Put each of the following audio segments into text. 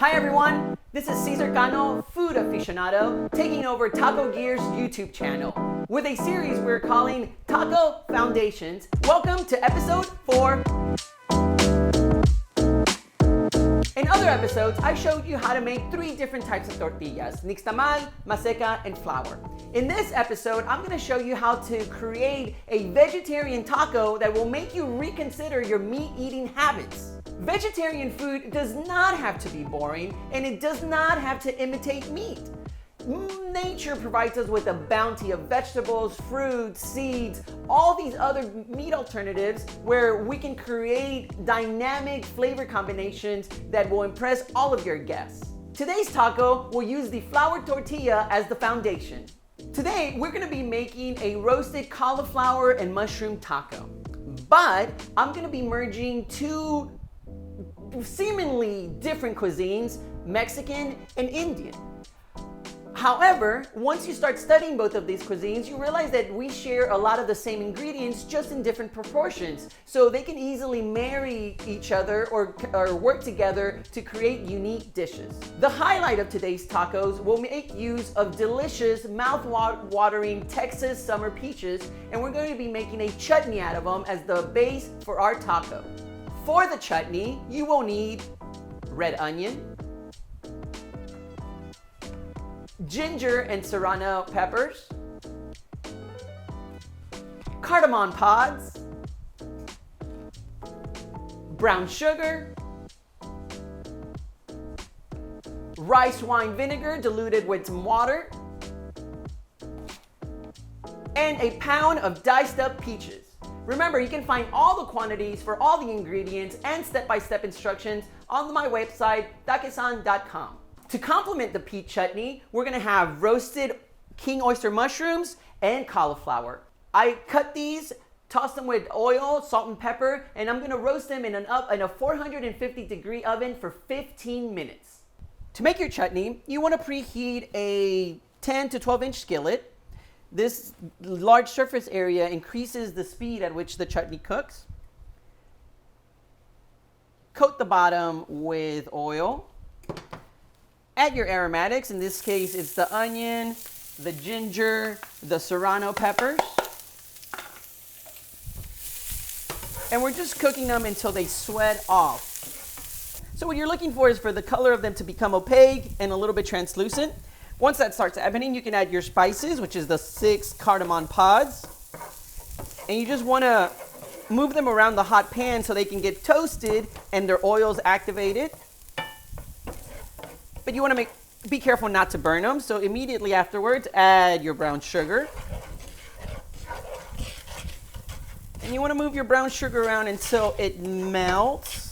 Hi everyone, this is Cesar Cano, food aficionado, taking over Taco Gear's YouTube channel with a series we're calling Taco Foundations. Welcome to episode 4. In other episodes, I showed you how to make 3 different types of tortillas, nixtamal, maseca, and flour. In this episode, I'm going to show you how to create a vegetarian taco that will make you reconsider your meat-eating habits. Vegetarian food does not have to be boring, and it does not have to imitate meat. Nature provides us with a bounty of vegetables, fruits, seeds, all these other meat alternatives where we can create dynamic flavor combinations that will impress all of your guests. Today's taco will use the flour tortilla as the foundation. Today, we're gonna be making a roasted cauliflower and mushroom taco. But I'm gonna be merging 2 seemingly different cuisines, Mexican and Indian. However, once you start studying both of these cuisines, you realize that we share a lot of the same ingredients, just in different proportions. So they can easily marry each other or work together to create unique dishes. The highlight of today's tacos will make use of delicious, mouth-watering Texas summer peaches, and we're going to be making a chutney out of them as the base for our taco. For the chutney, you will need red onion, ginger and serrano peppers, cardamom pods, brown sugar, rice wine vinegar diluted with some water, and a pound of diced up peaches. Remember, you can find all the quantities for all the ingredients and step-by-step instructions on my website, dakesan.com. To complement the peach chutney, we're gonna have roasted king oyster mushrooms and cauliflower. I cut these, toss them with oil, salt and pepper, and I'm gonna roast them in a 450 degree oven for 15 minutes. To make your chutney, you wanna preheat a 10 to 12 inch skillet. This large surface area increases the speed at which the chutney cooks. Coat the bottom with oil. Add your aromatics. In this case, it's the onion, the ginger, the serrano peppers. And we're just cooking them until they sweat off. So what you're looking for is for the color of them to become opaque and a little bit translucent. Once that starts happening, you can add your spices, which is the 6 cardamom pods. And you just want to move them around the hot pan so they can get toasted and their oils activated. But you want to be careful not to burn them. So immediately afterwards, add your brown sugar. And you want to move your brown sugar around until it melts.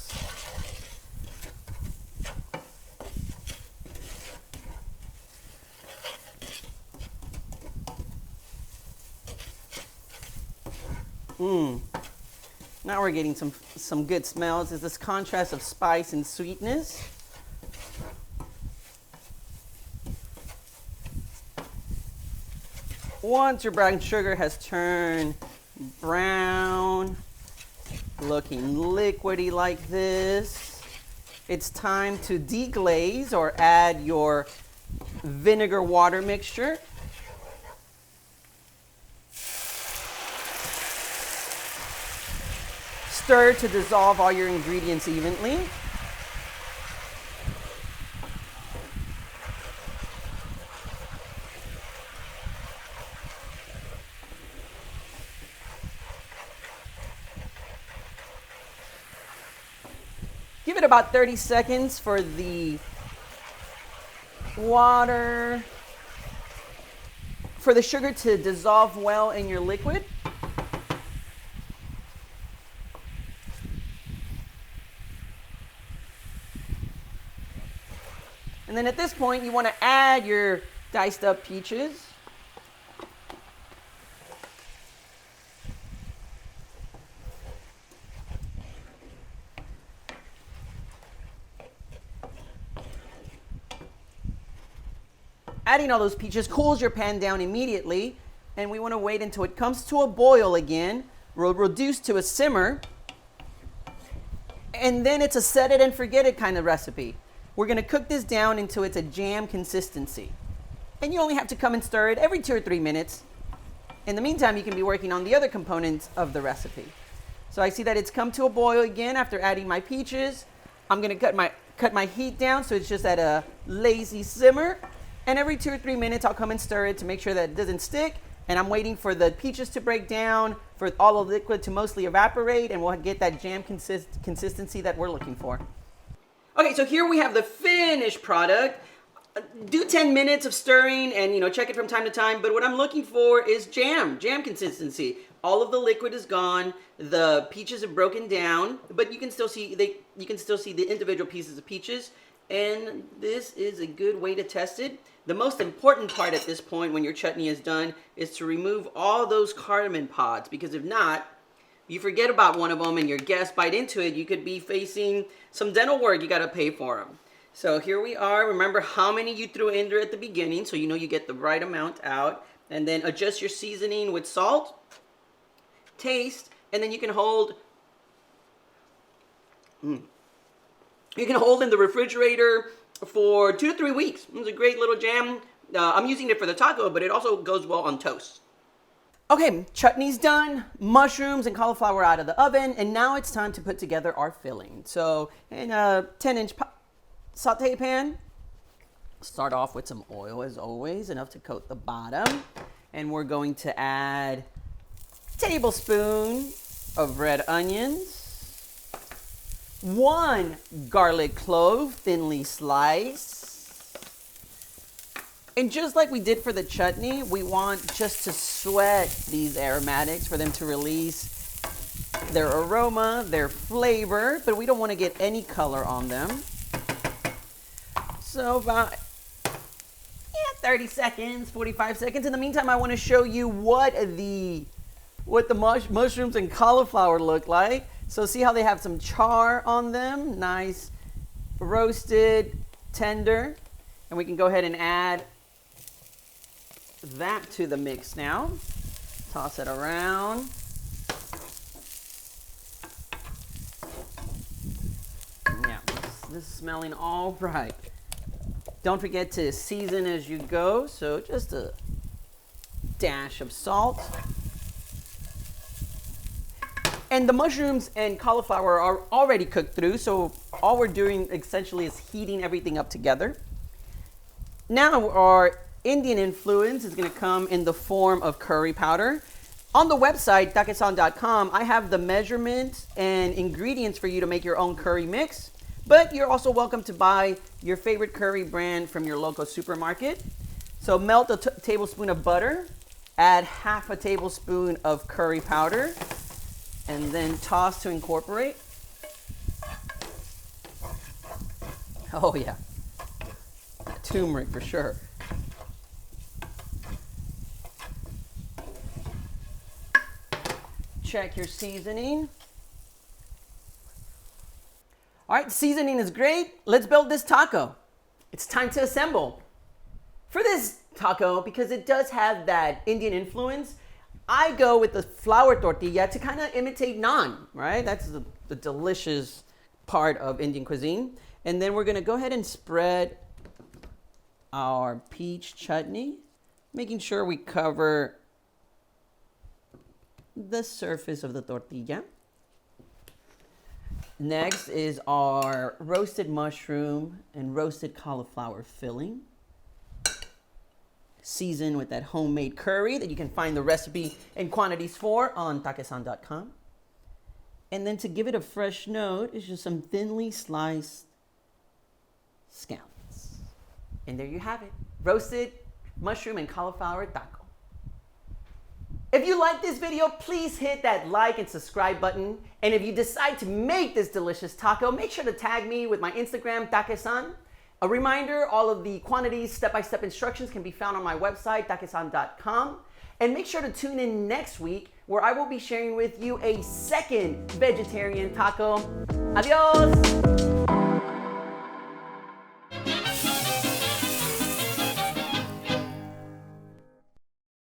Now we're getting some good smells. There's this contrast of spice and sweetness. Once your brown sugar has turned brown, looking liquidy like this, it's time to deglaze or add your vinegar water mixture. Stir to dissolve all your ingredients evenly. Give it about 30 seconds for the water, for the sugar to dissolve well in your liquid. And then at this point, you want to add your diced up peaches. Adding all those peaches cools your pan down immediately, and we want to wait until it comes to a boil again. We'll reduce to a simmer, and then it's a set it and forget it kind of recipe. We're gonna cook this down until it's a jam consistency. And you only have to come and stir it every 2 or 3 minutes. In the meantime, you can be working on the other components of the recipe. So I see that it's come to a boil again after adding my peaches. I'm gonna cut my heat down so it's just at a lazy simmer. And every 2 or 3 minutes, I'll come and stir it to make sure that it doesn't stick. And I'm waiting for the peaches to break down, for all the liquid to mostly evaporate, and we'll get that jam consistency that we're looking for. Okay, so here we have the finished product. Do 10 minutes of stirring and, check it from time to time. But what I'm looking for is jam consistency. All of the liquid is gone. The peaches have broken down, but you can still see the individual pieces of peaches. And this is a good way to test it. The most important part at this point when your chutney is done is to remove all those cardamom pods, because if not, you forget about one of them and your guests bite into it, you could be facing some dental work you got to pay for them. So here we are. Remember how many you threw in there at the beginning, so you know you get the right amount out. And then adjust your seasoning with salt, taste, and then you can hold. You can hold in the refrigerator for 2 to 3 weeks. It's a great little jam. I'm using it for the taco, but it also goes well on toast. Okay, chutney's done, mushrooms and cauliflower out of the oven, and now it's time to put together our filling. So in a 10-inch saute pan, start off with some oil as always, enough to coat the bottom. And we're going to add a tablespoon of red onions, 1 garlic clove, thinly sliced. And just like we did for the chutney, we want just to sweat these aromatics for them to release their aroma, their flavor, but we don't want to get any color on them. So about 30 seconds, 45 seconds. In the meantime, I want to show you what the mushrooms and cauliflower look like. So see how they have some char on them, nice roasted, tender. And we can go ahead and add that to the mix now. Toss it around. Yeah, this is smelling all right. Don't forget to season as you go. So just a dash of salt. And the mushrooms and cauliflower are already cooked through, so all we're doing essentially is heating everything up together. Now our Indian influence is going to come in the form of curry powder. On the website, takesan.com, I have the measurements and ingredients for you to make your own curry mix, but you're also welcome to buy your favorite curry brand from your local supermarket. So melt a tablespoon of butter, add half a tablespoon of curry powder, and then toss to incorporate. Oh yeah, turmeric for sure. Check your seasoning. All right, seasoning is great. Let's build this taco. It's time to assemble. For this taco, because it does have that Indian influence, I go with the flour tortilla to kind of imitate naan, right? That's the delicious part of Indian cuisine. And then we're gonna go ahead and spread our peach chutney, making sure we cover the surface of the tortilla. Next is our roasted mushroom and roasted cauliflower filling. Season with that homemade curry that you can find the recipe and quantities for on takesan.com. And then to give it a fresh note is just some thinly sliced scallions. And there you have it, roasted mushroom and cauliflower taco. If you like this video, please hit that like and subscribe button. And if you decide to make this delicious taco, make sure to tag me with my Instagram, takesan. A reminder, all of the quantities, step-by-step instructions can be found on my website, takesan.com. And make sure to tune in next week where I will be sharing with you a second vegetarian taco. Adios!